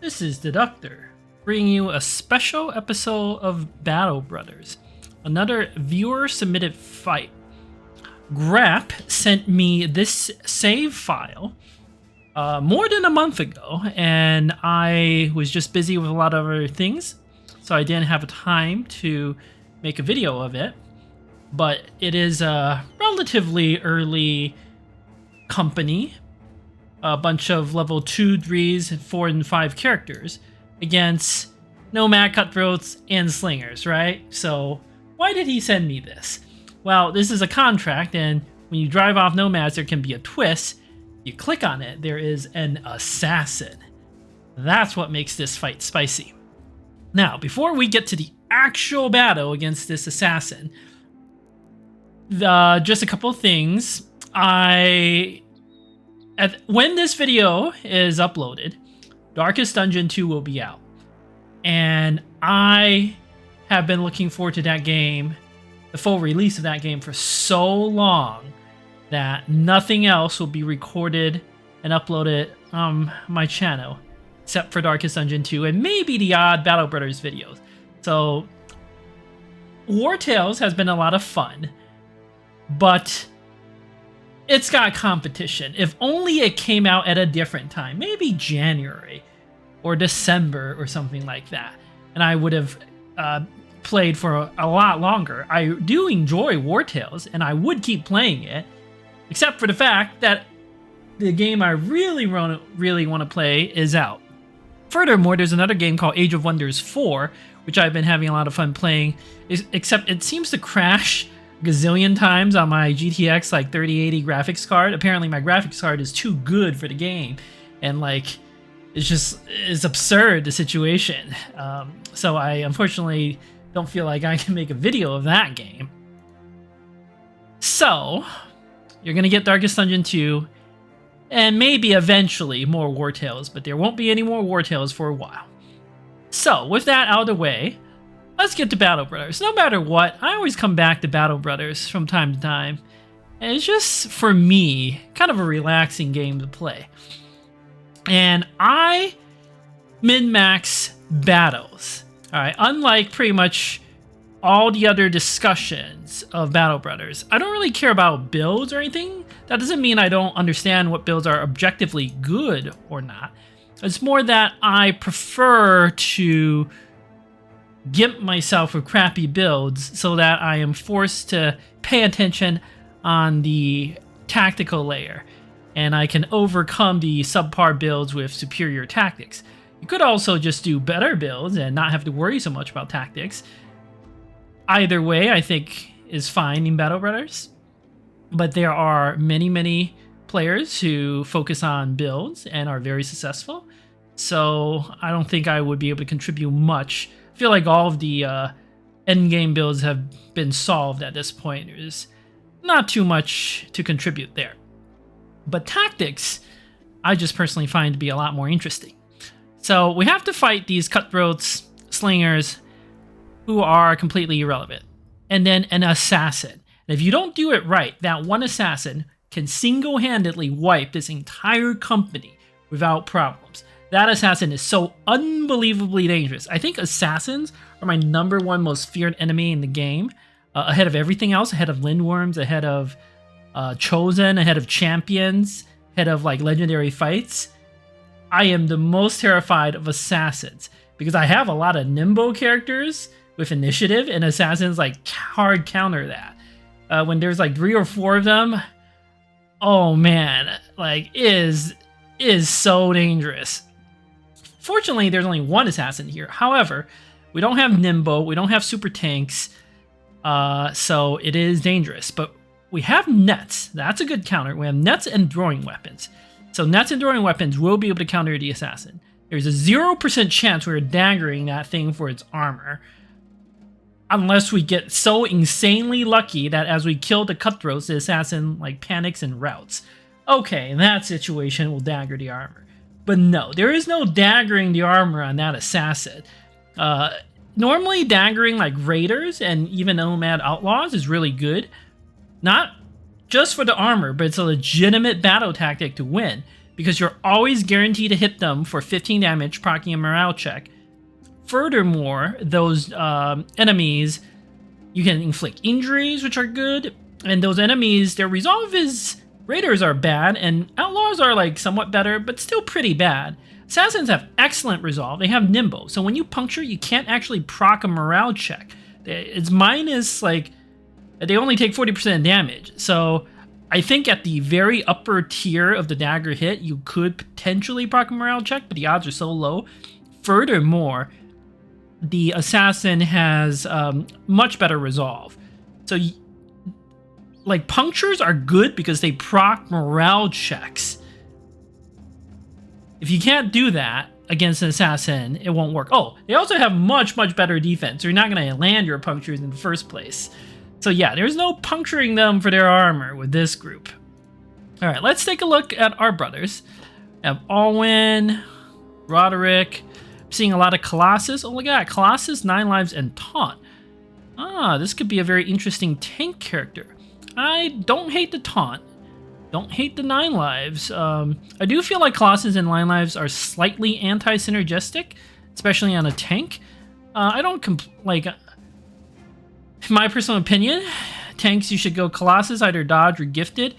This is Deductor, bringing you a special episode of Battle Brothers, another viewer-submitted fight. Grap sent me this save file more than a month ago, and I was just busy with a lot of other things, so I didn't have time to make a video of it. But it is a relatively early company, a bunch of level 2, 3s, 4, and 5 characters against Nomad Cutthroats and Slingers, right? So why did he send me this? Well, this is a contract, and when you drive off Nomads, there can be a twist. You click on it, there is an assassin. That's what makes this fight spicy. Now, before we get to the actual battle against this assassin, just a couple of things. When this video is uploaded, Darkest Dungeon 2 will be out. And I have been looking forward to that game, the full release of that game, for so long that nothing else will be recorded and uploaded on my channel except for Darkest Dungeon 2 and maybe the odd Battle Brothers videos. So War Tales has been a lot of fun, but it's got competition. If only it came out at a different time, maybe January or December or something like that, and I would have played for a lot longer. I do enjoy War Tales, and I would keep playing it, except for the fact that the game I really want to play is out. Furthermore, there's another game called Age of Wonders 4, which I've been having a lot of fun playing, except it seems to crash gazillion times on my GTX 3080 graphics card. Apparently my graphics card is too good for the game, and it's absurd, the situation. So I unfortunately don't feel like I can make a video of that game. So you're gonna get Darkest Dungeon 2 and maybe eventually more War Tales, but there won't be any more War Tales for a while. So with that out of the way, let's get to Battle Brothers. No matter what, I always come back to Battle Brothers from time to time. And it's just, for me, kind of a relaxing game to play. And I min-max battles. Alright, unlike pretty much all the other discussions of Battle Brothers, I don't really care about builds or anything. That doesn't mean I don't understand what builds are objectively good or not. It's more that I prefer to gimp myself with crappy builds so that I am forced to pay attention on the tactical layer, and I can overcome the subpar builds with superior tactics. You could also just do better builds and not have to worry so much about tactics. Either way, I think, is fine in Battle Brothers, but there are many players who focus on builds and are very successful, so I don't think I would be able to contribute much. I feel like all of the endgame builds have been solved at this point. There's not too much to contribute there. But tactics, I just personally find to be a lot more interesting. So we have to fight these cutthroats, slingers, who are completely irrelevant. And then an assassin. And if you don't do it right, that one assassin can single-handedly wipe this entire company without problems. That assassin is so unbelievably dangerous. I think assassins are my #1 most feared enemy in the game, ahead of everything else, ahead of Lindworms, ahead of Chosen, ahead of Champions, ahead of legendary fights. I am the most terrified of assassins because I have a lot of Nimbo characters with initiative, and assassins hard counter that. When there's 3 or 4 of them, oh man, is so dangerous. Fortunately, there's only one assassin here. However, we don't have Nimbo, we don't have super tanks, so it is dangerous. But we have nets. That's a good counter. We have nets and throwing weapons. So nets and throwing weapons will be able to counter the assassin. There's a 0% chance we're daggering that thing for its armor, unless we get so insanely lucky that as we kill the cutthroats, the assassin panics and routes. Okay, in that situation, we'll dagger the armor. But no, there is no daggering the armor on that assassin. Normally, daggering raiders and even nomad outlaws is really good. Not just for the armor, but it's a legitimate battle tactic to win. because you're always guaranteed to hit them for 15 damage, proccing a morale check. Furthermore, those enemies, you can inflict injuries, which are good, and those enemies, their resolve is... Raiders are bad, and Outlaws are like somewhat better, but still pretty bad. Assassins have excellent resolve. They have Nimbo, so when you puncture, you can't actually proc a morale check. It's minus, like, they only take 40% damage. So I think at the very upper tier of the dagger hit, you could potentially proc a morale check, but the odds are so low. Furthermore, the assassin has much better resolve. So like, punctures are good because they proc morale checks. If you can't do that against an assassin, it won't work. Oh, they also have much, much better defense. You're not going to land your punctures in the first place. So yeah, there's no puncturing them for their armor with this group. All right, let's take a look at our brothers. We have Alwyn, Roderick. I'm seeing a lot of Colossus. Oh, look at that. Colossus, 9 lives, and Taunt. Ah, this could be a very interesting tank character. I don't hate the Taunt. Don't hate the 9 lives. I do feel like Colossus and 9 lives are slightly anti-synergistic, especially on a tank. I don't like... In my personal opinion, tanks you should go Colossus, either dodge or gifted.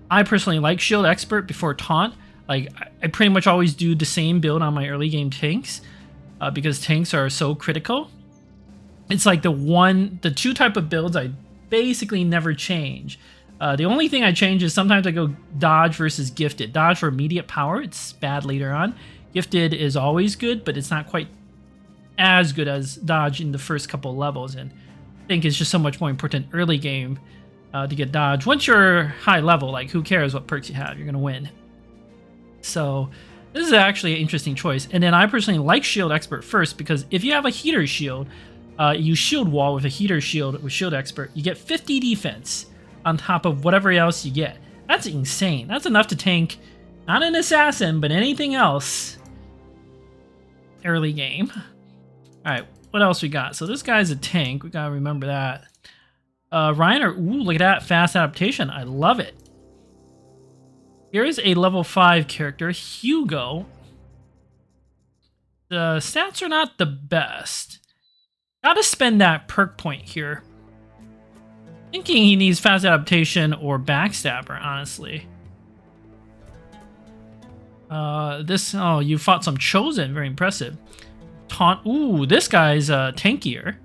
I personally like Shield Expert before Taunt. Like, I pretty much always do the same build on my early game tanks because tanks are so critical. It's like the two type of builds I basically never change. The only thing I change is sometimes I go dodge versus gifted. Dodge for immediate power, it's bad later on. Gifted is always good, but it's not quite as good as dodge in the first couple levels, and I think it's just so much more important early game to get dodge. Once you're high level, like, who cares what perks you have, you're gonna win. So this is actually an interesting choice. And then I personally like Shield Expert first because if you have a heater shield, you shield wall with a heater shield with Shield Expert, you get 50 defense on top of whatever else you get. That's insane. That's enough to tank not an assassin, but anything else early game. All right, what else we got? So this guy's a tank. We gotta remember that. Reiner, ooh, look at that fast adaptation. I love it. Here's a level 5 character, Hugo. The stats are not the best. Gotta spend that perk point here. Thinking he needs fast adaptation or backstabber, honestly. Oh, you fought some Chosen, very impressive. Taunt, ooh, this guy's tankier.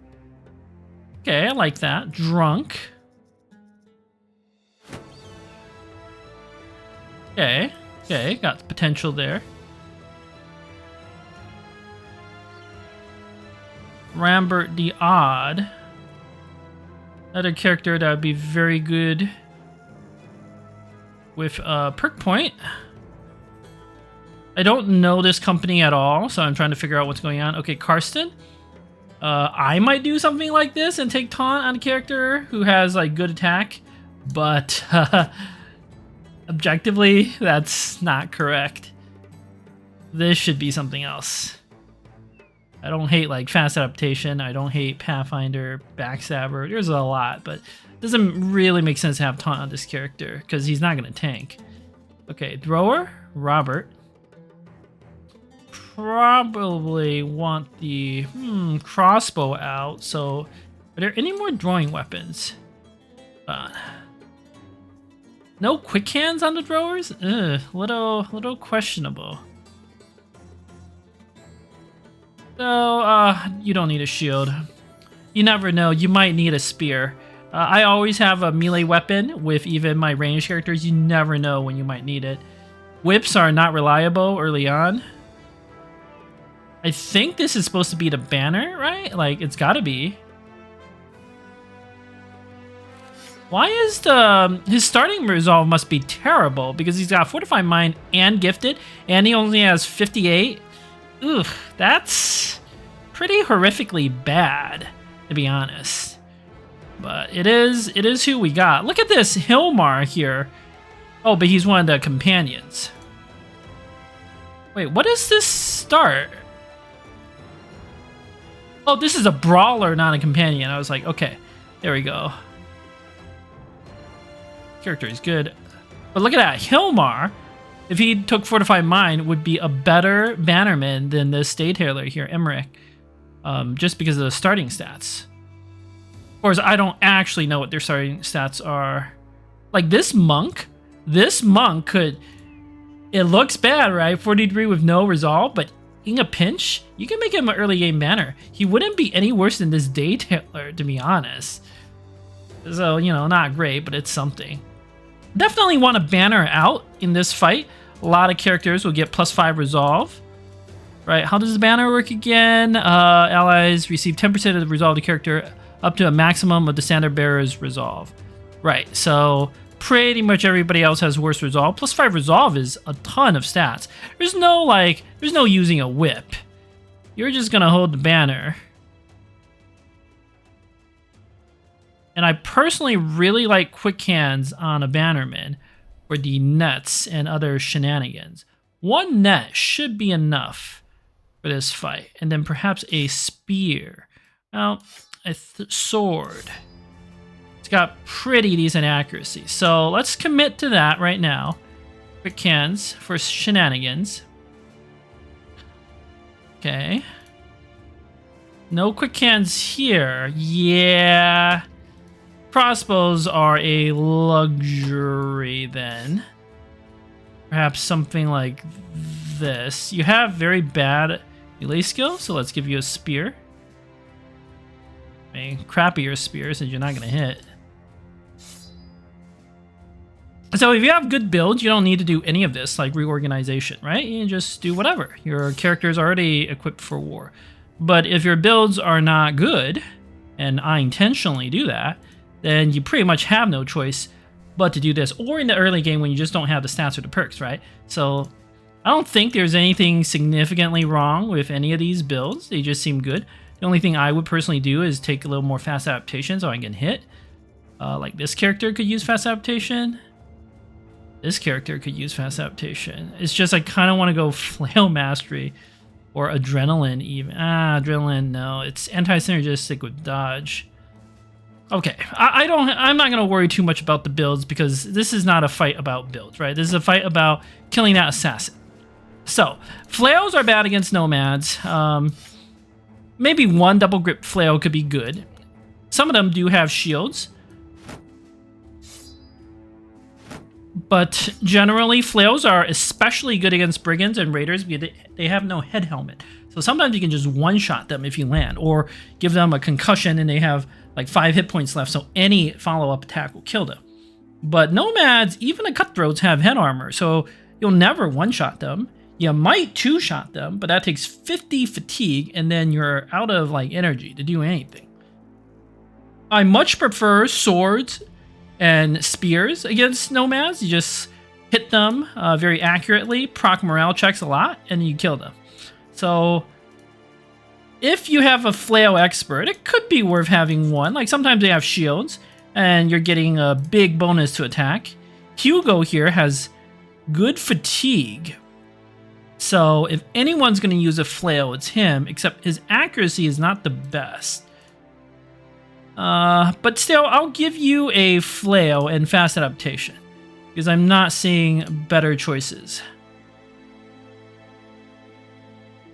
Okay, I like that. Drunk. Okay, got potential there. Rambert the Odd. Another character that would be very good with perk point. I don't know this company at all, so I'm trying to figure out what's going on. Okay, Karsten. I might do something like this and take taunt on a character who has like good attack, but objectively, that's not correct. This should be something else. I don't hate like fast adaptation. I don't hate Pathfinder, backstabber. There's a lot, but it doesn't really make sense to have taunt on this character because he's not gonna tank. Okay, thrower, Robert. Probably want the crossbow out. So, are there any more throwing weapons? No quick hands on the throwers? Ugh, little questionable. So, you don't need a shield. You never know, you might need a spear. I always have a melee weapon with even my ranged characters. You never know when you might need it. Whips are not reliable early on. I think this is supposed to be the banner, right? Like, it's gotta be. Why is his starting resolve must be terrible because he's got Fortified Mind and Gifted, and he only has 58. Ugh, that's pretty horrifically bad, to be honest. But it is who we got. Look at this Hilmar here. Oh, but he's one of the companions. Wait, what is this start? Oh, this is a brawler, not a companion. I was like, okay, there we go. Character is good. But look at that, Hilmar. if he took Fortified Mind, would be a better bannerman than this Staytailor here, Emmerich, just because of the starting stats. Of course, I don't actually know what their starting stats are. Like this monk could, it looks bad, right? 43 with no resolve, but in a pinch, you can make him an early game banner. He wouldn't be any worse than this Daytailor, to be honest. So, you know, not great, but it's something. Definitely want to banner out in this fight. A lot of characters will get +5 resolve. Right, how does the banner work again? Allies receive 10% of the resolve of the character up to a maximum of the standard bearer's resolve. Right, so pretty much everybody else has worse resolve. +5 resolve is a ton of stats. There's no using a whip. You're just gonna hold the banner. And I personally really like quick hands on a bannerman for the nets and other shenanigans. One net should be enough for this fight. And then perhaps a spear. Well, a sword. It's got pretty decent accuracy. So let's commit to that right now. Quick hands for shenanigans. Okay. No quick hands here. Yeah. Crossbows are a luxury then. Perhaps something like this. You have very bad melee skill, so let's give you a spear. I mean, crappier spear since you're not going to hit. So if you have good builds, you don't need to do any of this, like reorganization, right? You can just do whatever. Your character is already equipped for war. But if your builds are not good, and I intentionally do that, then you pretty much have no choice but to do this. Or in the early game when you just don't have the stats or the perks, right? So I don't think there's anything significantly wrong with any of these builds. They just seem good. The only thing I would personally do is take a little more fast adaptation so I can hit. Like this character could use fast adaptation. This character could use fast adaptation. It's just I kind of want to go flail mastery or adrenaline even. Adrenaline, no. It's anti-synergistic with dodge. Okay, I'm not going to worry too much about the builds because this is not a fight about builds, right? This is a fight about killing that assassin. So, flails are bad against nomads. Maybe one double grip flail could be good. Some of them do have shields. But generally, flails are especially good against brigands and raiders because they have no head helmet. So sometimes you can just one-shot them if you land, or give them a concussion and they have like 5 hit points left, so any follow-up attack will kill them. But nomads, even the cutthroats, have head armor, so you'll never one-shot them. You might two-shot them, but that takes 50 fatigue, and then you're out of like energy to do anything. I much prefer swords and spears against nomads. You just hit them very accurately, proc morale checks a lot, and you kill them. So if you have a flail expert, it could be worth having one. Like sometimes they have shields, and you're getting a big bonus to attack. Hugo here has good fatigue. So if anyone's going to use a flail, it's him, except his accuracy is not the best. But still, I'll give you a flail and fast adaptation, because I'm not seeing better choices.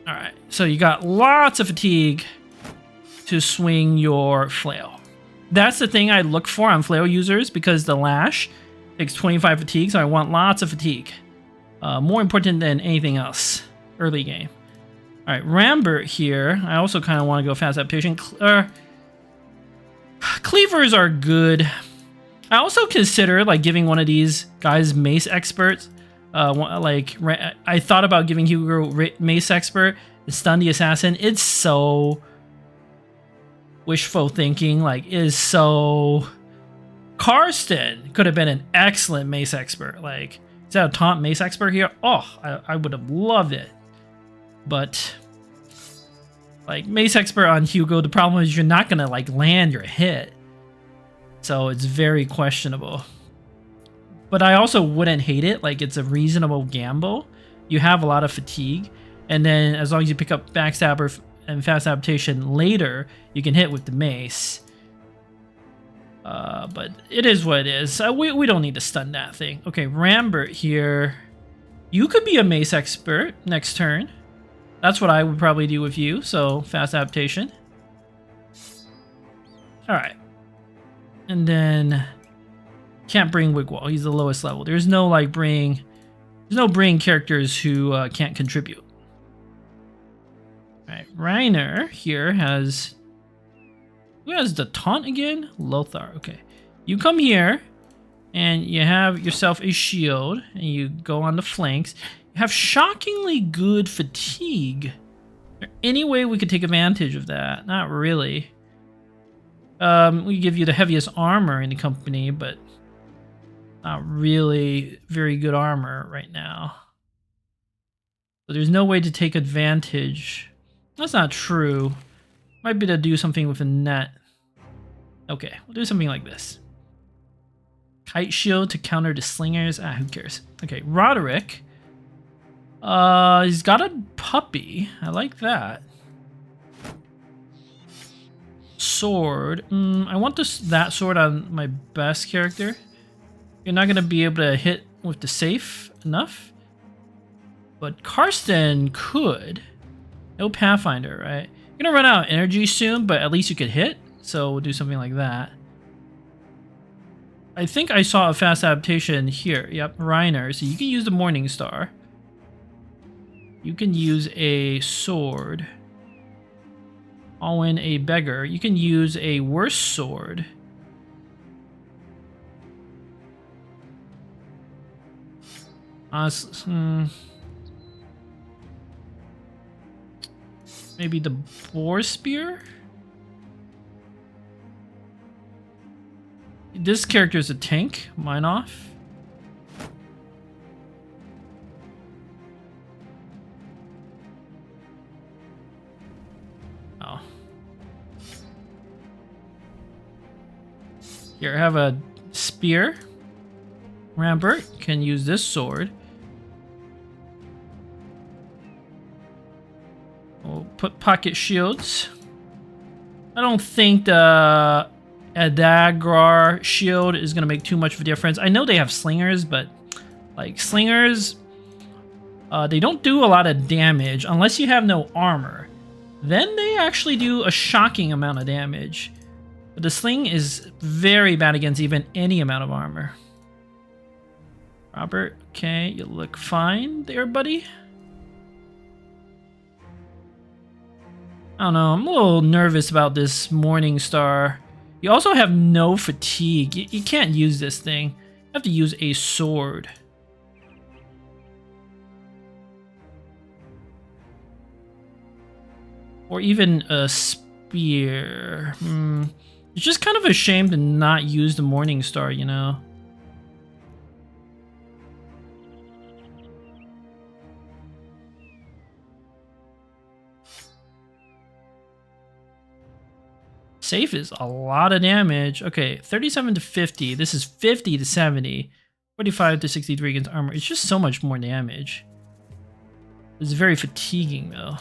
Alright, so you got lots of fatigue to swing your flail. That's the thing I look for on flail users, because the lash takes 25 fatigue, so I want lots of fatigue. More important than anything else, early game. Alright, Rambert here. I also kind of want to go fast adaptation. Cleavers are good. I also consider like giving one of these guys mace experts. I thought about giving Hugo mace expert and stun the assassin. It's so wishful thinking. Like, is so. Karsten could have been an excellent mace expert. Like, is that a taunt mace expert here? Oh, I would have loved it. But like mace expert on Hugo, the problem is you're not gonna like land your hit, so it's very questionable. But I also wouldn't hate it. Like, it's a reasonable gamble. You have a lot of fatigue, and then as long as you pick up backstabber and fast adaptation later, you can hit with the mace. But it is what it is. We don't need to stun that thing. Okay, Rambert here. You could be a mace expert next turn. That's what I would probably do with you, so fast adaptation. Alright. And then can't bring Wigwall, he's the lowest level. There's no like bring characters who can't contribute. Alright, Reiner here has... Who has the taunt again? Lothar, okay. You come here, and you have yourself a shield, and you go on the flanks. You have shockingly good fatigue. Is there any way we could take advantage of that? Not really. We give you the heaviest armor in the company, but not really very good armor right now. So there's no way to take advantage. That's not true. Might be to do something with a net. Okay, we'll do something like this. Kite shield to counter the slingers. Ah, who cares? Okay, Roderick. He's got a puppy. I like that. Sword. I want that sword on my best character. You're not going to be able to hit with the safe enough. But Karsten could. No Pathfinder, right? You're going to run out of energy soon, but at least you could hit. So we'll do something like that. I think I saw a fast adaptation here. Yep, Reiner. So you can use the Morning Star. You can use a sword. Alwyn, a beggar. You can use a worse sword. Maybe the boar spear? This character is a tank. Mine off. Oh. Here, I have a spear. Rambert can use this sword. We'll put pocket shields. I don't think the Adagrar shield is going to make too much of a difference. I know they have slingers, but like slingers, they don't do a lot of damage unless you have no armor. Then they actually do a shocking amount of damage. But the sling is very bad against even any amount of armor. Robert, okay, you look fine there, buddy. I don't know, I'm a little nervous about this Morning Star. You also have no fatigue. You can't use this thing. You have to use a sword. Or even a spear. It's just kind of a shame to not use the Morning Star, you know? Safe is a lot of damage. Okay, 37 to 50. This is 50 to 70. 45 to 63 against armor. It's just so much more damage. It's very fatiguing, though.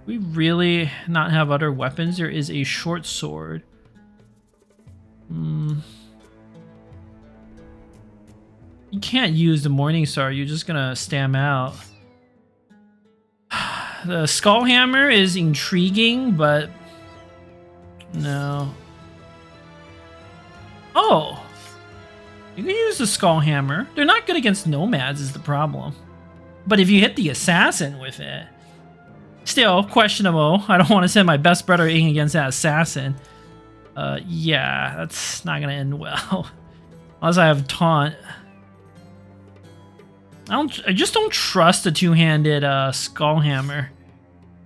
We really not have other weapons? There is a short sword. You can't use the Morning Star. You're just gonna stam out. The Skull Hammer is intriguing, but no. Oh, you can use the Skull Hammer. They're not good against nomads is the problem. But if you hit the assassin with it, still questionable. I don't want to send my best brother in against that assassin. Yeah, that's not gonna end well. Unless I have taunt. I just don't trust the two-handed Skull Hammer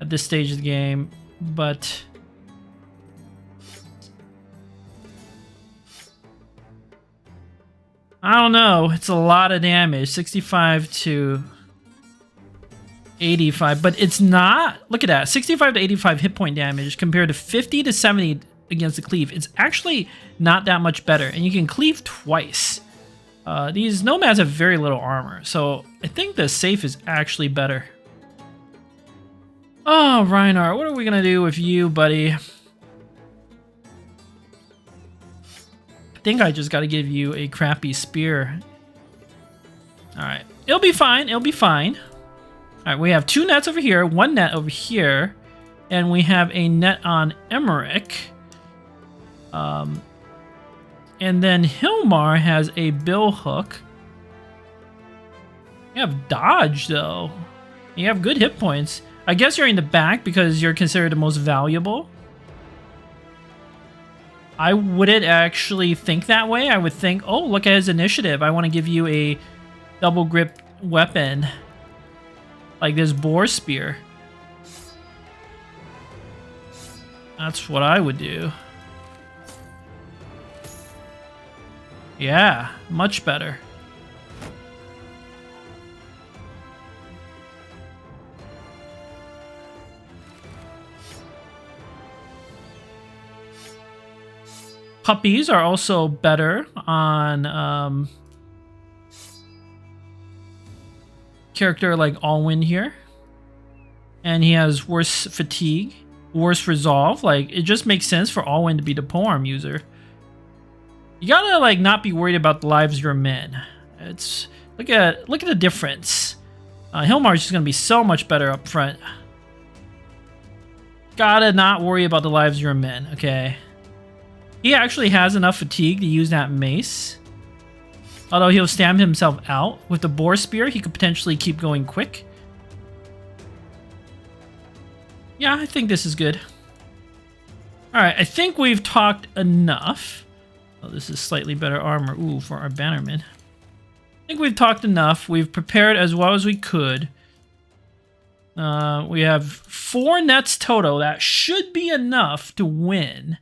at this stage of the game, but I don't know. It's a lot of damage, 65 to 85, but it's not. Look at that, 65 to 85 hit point damage compared to 50 to 70 against the cleave. It's actually not that much better, and you can cleave twice. These nomads have very little armor, so I think the safe is actually better. Oh, Reinhardt, what are we gonna do with you, buddy? I think I just gotta give you a crappy spear. Alright. It'll be fine. It'll be fine. Alright, we have 2 nets over here, 1 net over here, and we have a net on Emmerich. And then Hilmar has a bill hook. You have dodge, though. You have good hit points. I guess you're in the back because you're considered the most valuable. I wouldn't actually think that way. I would think, oh, look at his initiative. I want to give you a double grip weapon. Like this boar spear. That's what I would do. Yeah, much better. Puppies are also better on character like Alwyn here. And he has worse fatigue, worse resolve. Like, it just makes sense for Alwyn to be the polearm user. You gotta like not be worried about the lives of your men. It's look at the difference. Hilmar's just gonna be so much better up front. Gotta not worry about the lives of your men, okay? He actually has enough fatigue to use that mace. Although he'll stamp himself out. With the boar spear, he could potentially keep going quick. Yeah, I think this is good. Alright, I think we've talked enough. Oh, this is slightly better armor. Ooh, for our bannerman. I think we've talked enough. We've prepared as well as we could. We have 4 nets total. That should be enough to win.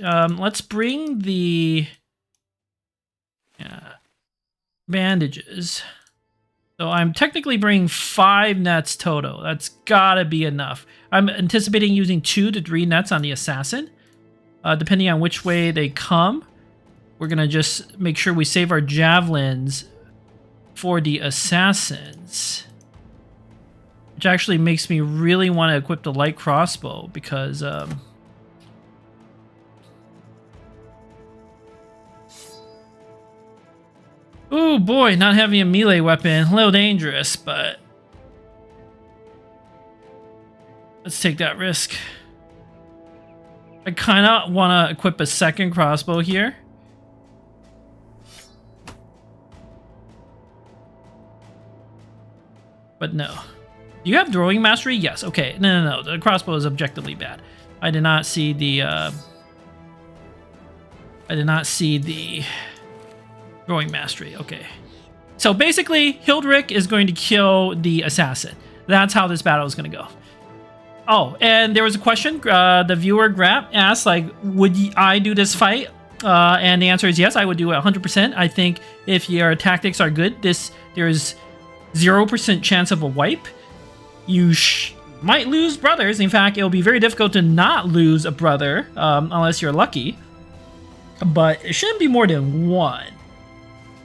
Let's bring the bandages. So I'm technically bringing 5 nets total. That's gotta be enough. I'm anticipating using 2 to 3 nets on the assassin. Depending on which way they come, we're gonna just make sure we save our javelins for the assassins. Which actually makes me really want to equip the light crossbow because ooh boy, not having a melee weapon, a little dangerous, but let's take that risk. I kind of want to equip a second crossbow here. But no. Do you have throwing mastery? Yes. Okay. No. The crossbow is objectively bad. I did not see the throwing mastery. Okay. So basically, Hildrick is going to kill the assassin. That's how this battle is going to go. Oh, and there was a question. The viewer Grap asked, like, would I do this fight? And the answer is yes, I would do it 100%. I think if your tactics are good, there's 0% chance of a wipe. You might lose brothers. In fact, it'll be very difficult to not lose a brother unless you're lucky. But it shouldn't be more than 1.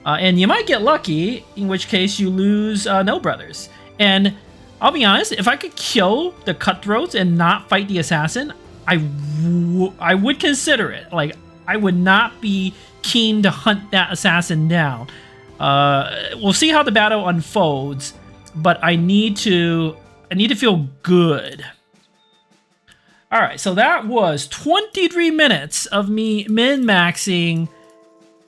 And you might get lucky, in which case you lose no brothers. And I'll be honest, if I could kill the cutthroats and not fight the assassin, I would consider it. Like, I would not be keen to hunt that assassin down. We'll see how the battle unfolds, but I need to feel good. All right, so that was 23 minutes of me min-maxing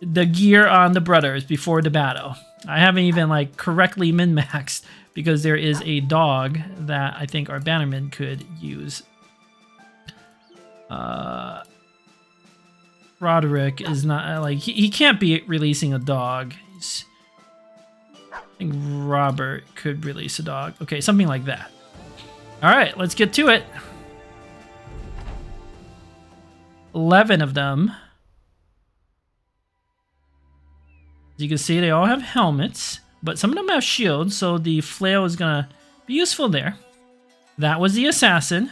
the gear on the brothers before the battle. I haven't even like correctly min-maxed because there is a dog that I think our bannerman could use. Roderick is not like he can't be releasing a dog. I think Robert could release a dog. Okay, something like that. All right, let's get to it. 11 of them. As you can see, they all have helmets, but some of them have shields, so the flail is gonna be useful there. That was the assassin.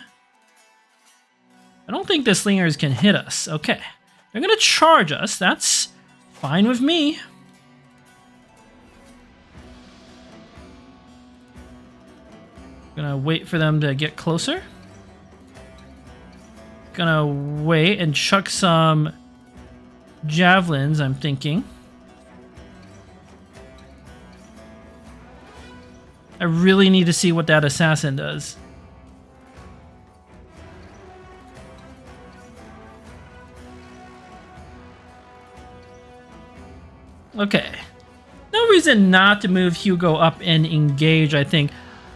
I don't think the slingers can hit us. Okay. They're gonna charge us. That's fine with me. Gonna wait for them to get closer. Gonna wait and chuck some javelins, I'm thinking. I really need to see what that assassin does. Okay. No reason not to move Hugo up and engage, I think.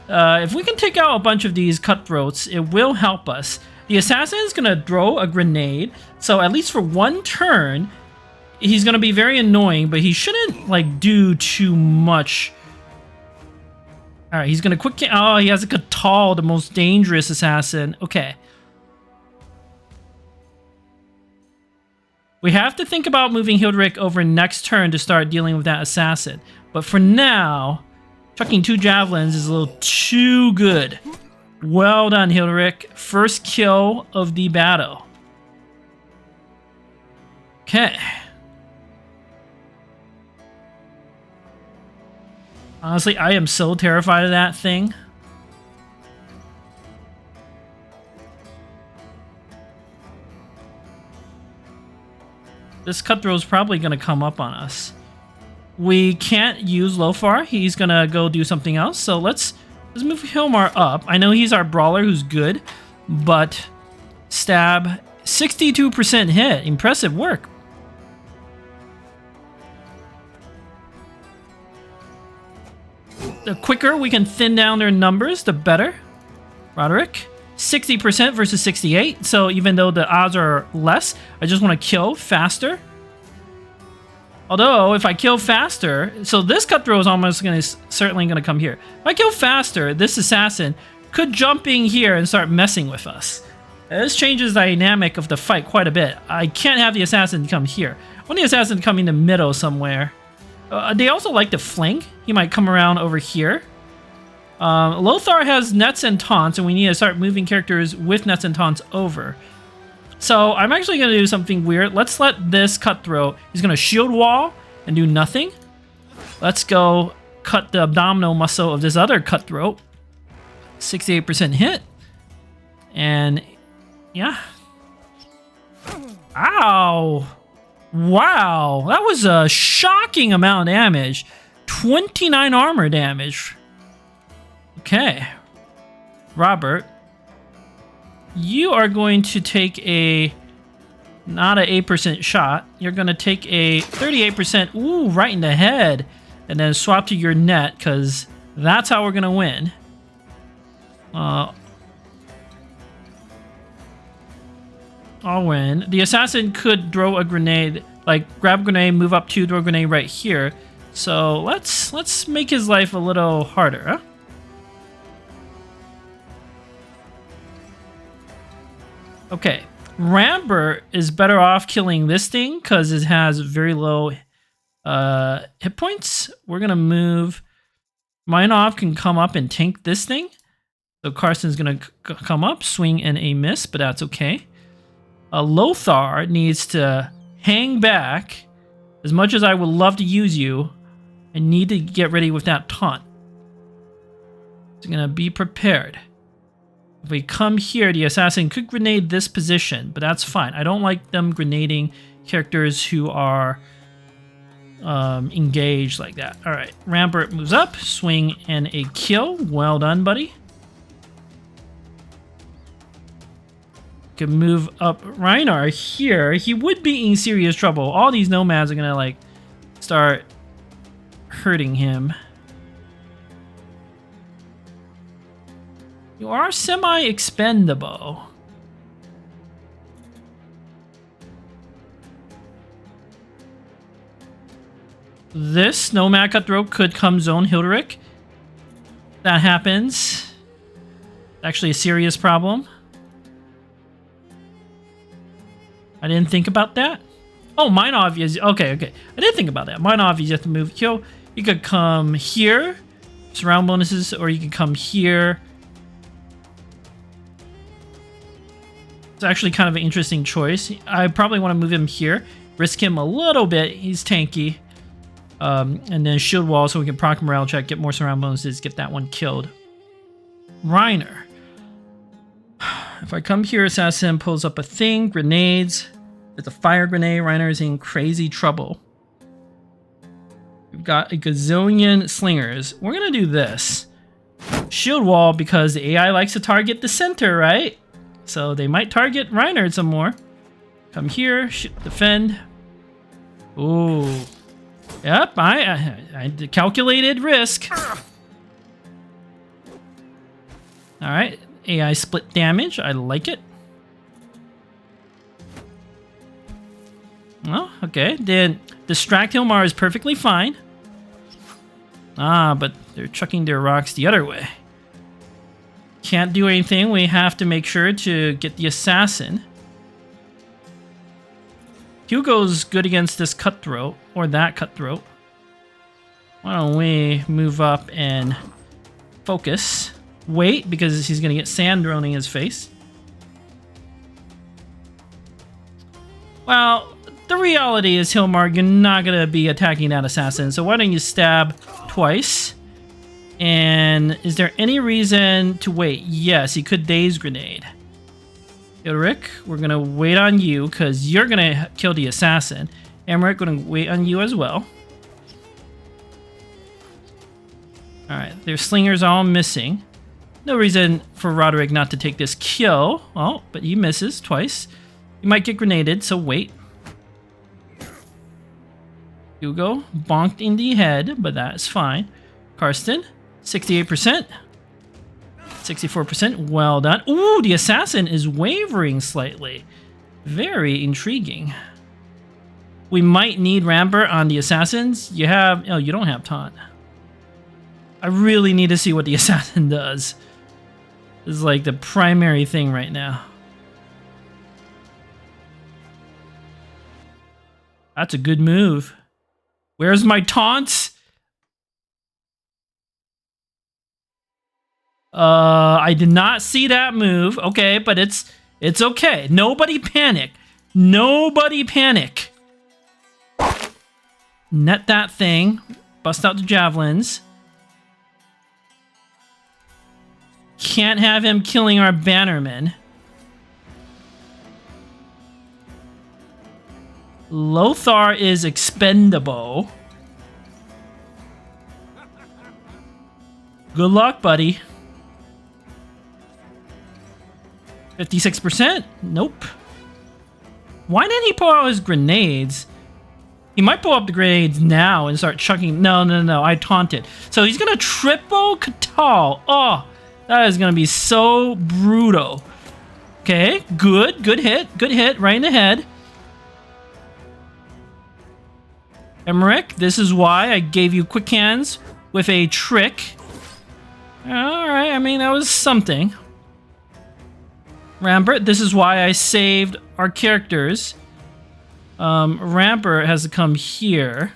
If we can take out a bunch of these cutthroats, it will help us. The assassin is going to throw a grenade, so at least for one turn, he's going to be very annoying, but he shouldn't, like, do too much. Alright, he's going to quick... Oh, he has a Catal, the most dangerous assassin. Okay. We have to think about moving Hilderic over next turn to start dealing with that assassin. But for now, chucking 2 javelins is a little too good. Well done, Hilderic. First kill of the battle. Okay. Honestly, I am so terrified of that thing. This cutthroat's probably going to come up on us. We can't use Lothar. He's going to go do something else. So let's move Hilmar up. I know he's our brawler who's good, but stab 62% hit. Impressive work. The quicker we can thin down their numbers, the better. Roderick, 60% versus 68. So even though the odds are less, I just want to kill faster. Although, if I kill faster, so this cutthroat is almost certainly going to come here. If I kill faster, this assassin could jump in here and start messing with us. This changes the dynamic of the fight quite a bit. I can't have the assassin come here. I want the assassin to come in the middle somewhere. They also like to flank. He might come around over here. Lothar has nets and taunts, and we need to start moving characters with nets and taunts over. So I'm actually going to do something weird. Let's let this cutthroat, he's going to shield wall and do nothing. Let's go cut the abdominal muscle of this other cutthroat. 68% hit. And yeah. Ow. Wow. That was a shocking amount of damage. 29 armor damage. Okay. Robert, you are going to take not an 8% shot. You're going to take a 38%, ooh, right in the head. And then swap to your net, because that's how we're going to win. I'll win. The assassin could throw a grenade, like grab a grenade, move up 2, throw a grenade right here. So let's make his life a little harder, huh? Okay, Rambert is better off killing this thing because it has very low hit points. We're going to move... Minov can come up and tank this thing. So Carson's going to come up, swing and a miss, but that's okay. Lothar needs to hang back. As much as I would love to use you, I need to get ready with that taunt. So going to be prepared. If we come here, the assassin could grenade this position, but that's fine. I don't like them grenading characters who are engaged like that. All right, Rambert moves up, swing and a kill. Well done, buddy. Can move up Reinhard here. He would be in serious trouble. All these nomads are gonna like start hurting him. You are semi-expendable. This Nomad Cutthroat could come zone Hilderic. That happens. Actually a serious problem. I didn't think about that. Oh, Minov is... Okay. I did think about that. Minov, you have to move. You could come here. Surround bonuses. Or you could come here. It's actually kind of an interesting choice. I probably want to move him here. Risk him a little bit. He's tanky. And then shield wall so we can proc morale check, get more surround bonuses, get that one killed. Reiner. If I come here, assassin pulls up a thing, grenades. There's a fire grenade. Reiner is in crazy trouble. We've got a gazillion slingers. We're going to do this. shield wall because the AI likes to target the center, right? So they might target Reinhardt some more. Come here, defend. Ooh. Yep, I calculated risk. Alright, AI split damage. I like it. Oh, okay. Then distract Hilmar is perfectly fine. Ah, but they're chucking their rocks the other way. Can't do anything. We have to make sure to get the assassin. Hugo's good against this cutthroat, or that cutthroat. Why don't we move up and focus? Wait, because he's going to get sand thrown in his face. Well, the reality is, Hilmar, you're not going to be attacking that assassin, so why don't you stab twice? And is there any reason to wait? Yes, he could Daze Grenade. Rick, we're going to wait on you because you're going to kill the assassin. Emmerich, going to wait on you as well. Alright, their slingers all missing. No reason for Roderick not to take this kill. Oh, but he misses twice. He might get grenaded, so wait. Hugo bonked in the head, but that's fine. Karsten, 68%. 64%. Well done. Ooh, the assassin is wavering slightly. Very intriguing. We might need Rampart on the assassins. You have... Oh, you don't have taunt. I really need to see what the assassin does. This is like the primary thing right now. That's a good move. Where's my taunts? I did not see that move. Okay, but it's okay. Nobody panic. Nobody panic. Net that thing. Bust out the javelins. Can't have him killing our bannermen. Lothar is expendable. Good luck, buddy. 56%? Nope. Why didn't he pull out his grenades? He might pull up the grenades now and start chucking. No. I taunted. So he's going to triple Catal. Oh, that is going to be so brutal. Okay, good. Good hit. Good hit. Right in the head. Emmerich, this is why I gave you quick hands with a trick. Alright, I mean, that was something. Rampart, this is why I saved our characters. Rampart has to come here.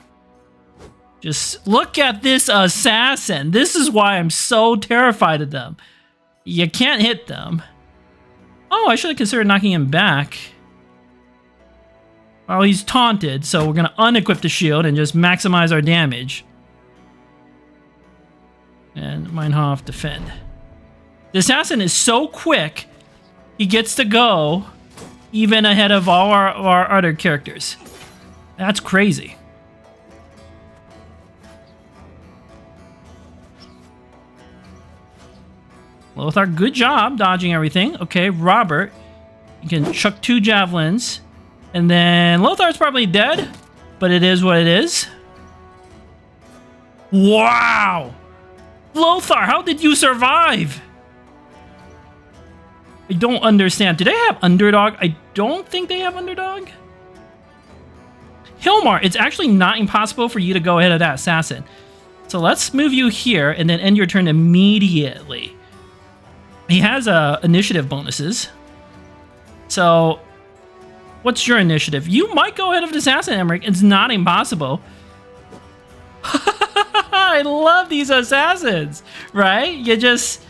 Just look at this assassin. This is why I'm so terrified of them. You can't hit them. Oh, I should have considered knocking him back. Well, he's taunted, so we're going to unequip the shield and just maximize our damage. And Meinhof defend. The assassin is so quick, he gets to go even ahead of all our other characters. That's crazy. Lothar, good job dodging everything. Okay, Robert, you can chuck 2 javelins. And then Lothar's probably dead, but it is what it is. Wow! Lothar, how did you survive? I don't understand. Do they have Underdog? I don't think they have Underdog. Hilmar, it's actually not impossible for you to go ahead of that assassin. So let's move you here and then end your turn immediately. He has initiative bonuses. So... what's your initiative? You might go ahead of the assassin, Emmerich. It's not impossible. I love these assassins, right? You just...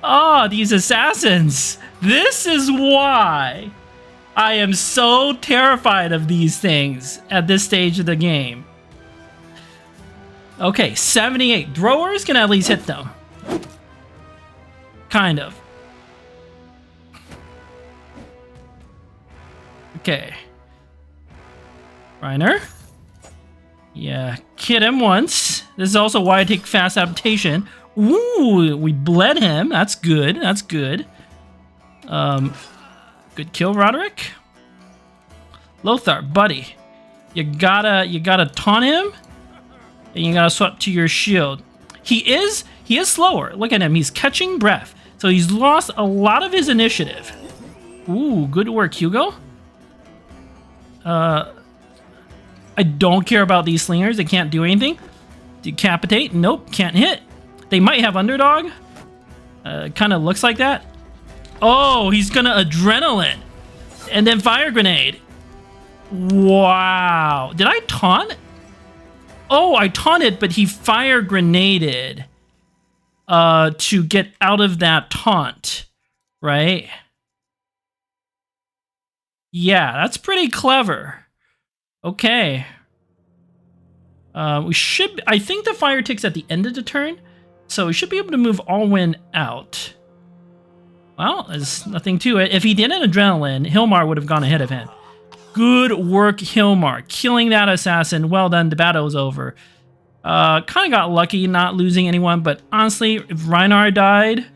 oh, these assassins. This is why I am so terrified of these things at this stage of the game. Okay, 78. Throwers can at least hit them. Kind of. Okay. Reiner. Yeah, hit him once. This is also why I take fast adaptation. Ooh, we bled him. That's good. That's good. Good kill, Roderick. Lothar, buddy. You gotta taunt him, and you gotta swap to your shield. He is slower. Look at him. He's catching breath. So he's lost a lot of his initiative. Ooh, good work, Hugo. I don't care about these slingers. They can't do anything. Decapitate. Nope, can't hit. They might have underdog. Kind of looks like that. Oh, he's gonna adrenaline. And then fire grenade. Wow. Did I taunt? Oh, I taunted, but he fire grenaded to get out of that taunt, right? Yeah, that's pretty clever. Okay. We should... I think the fire tick's at the end of the turn, so we should be able to move Alwyn out. Well, there's nothing to it. If he didn't adrenaline, Hilmar would have gone ahead of him. Good work, Hilmar. Killing that assassin. Well done. The battle is over. Kind of got lucky not losing anyone, but honestly, if Reinhard died,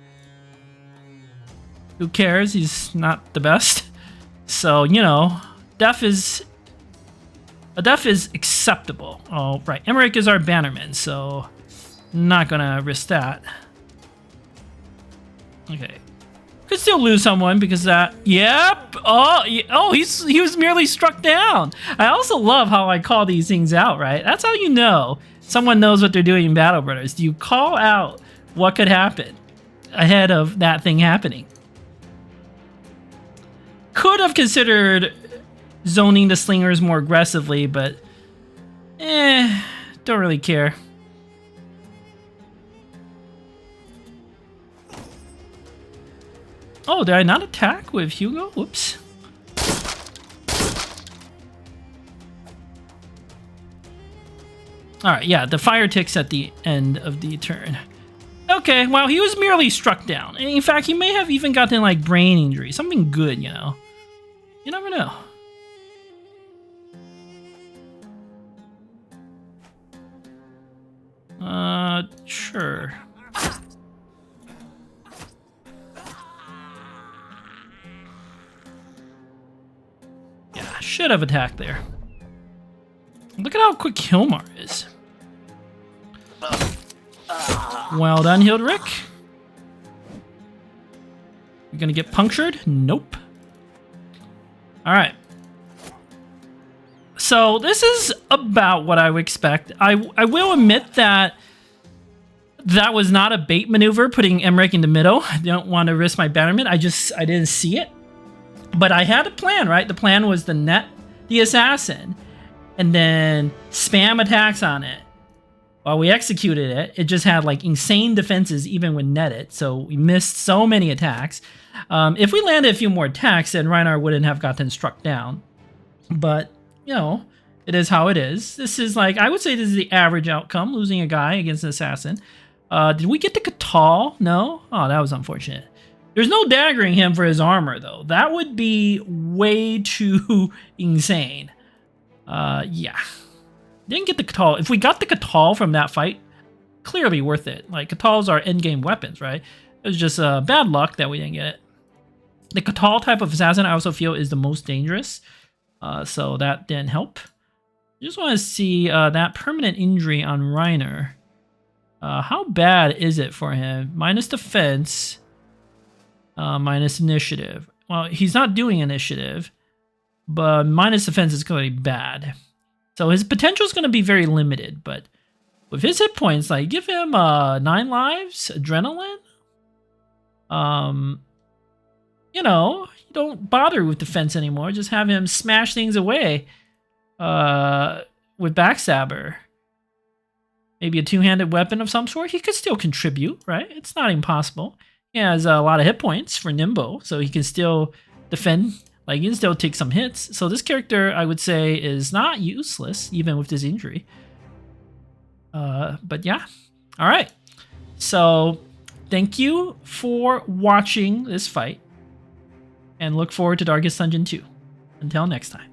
who cares? He's not the best. So, you know, death is acceptable. Oh, right. Emmerich is our bannerman, so not gonna risk that. Okay. Could still lose someone because that. Yep. Oh, he was merely struck down. I also love how I call these things out, right? That's how you know someone knows what they're doing in Battle Brothers. You call out what could happen ahead of that thing happening. Could have considered zoning the slingers more aggressively, but don't really care. Oh, did I not attack with Hugo? Whoops. Alright, yeah, the fire ticks at the end of the turn. Okay, well, he was merely struck down. In fact, he may have even gotten, like, brain injury. Something good, you know. You never know. Sure. Yeah, should have attacked there. Look at how quick Hilmar is. Well done, Hilderic. You're gonna get punctured? Nope. Alright. So this is about what I would expect. I will admit that that was not a bait maneuver, putting Emmerich in the middle. I don't want to risk my bannerman. I didn't see it. But I had a plan, right? The plan was to net the assassin and then spam attacks on it. While we executed it, it just had like insane defenses even when netted, so we missed so many attacks. If we landed a few more attacks, then Reinhard wouldn't have gotten struck down. But, you know, it is how it is. This is like, I would say this is the average outcome, losing a guy against an assassin. Did we get to Catal? No? Oh, that was unfortunate. There's no daggering him for his armor, though. That would be way too insane. Yeah. Didn't get the Catal. If we got the Catal from that fight, clearly worth it. Like, Catals are endgame weapons, right? It was just bad luck that we didn't get it. The Catal type of assassin, I also feel, is the most dangerous. So that didn't help. I just want to see that permanent injury on Reiner. How bad is it for him? Minus defense, minus initiative. Well, he's not doing initiative, but minus defense is going to be bad. So his potential is going to be very limited, but with his hit points, like, give him 9 lives, adrenaline. You know, you don't bother with defense anymore. Just have him smash things away with Backstabber. Maybe a two-handed weapon of some sort. He could still contribute, right? It's not impossible. He has a lot of hit points for Nimbo, so he can still defend. Like, he can still take some hits. So this character, I would say, is not useless, even with this injury. But yeah. All right. So thank you for watching this fight. And look forward to Darkest Dungeon 2. Until next time.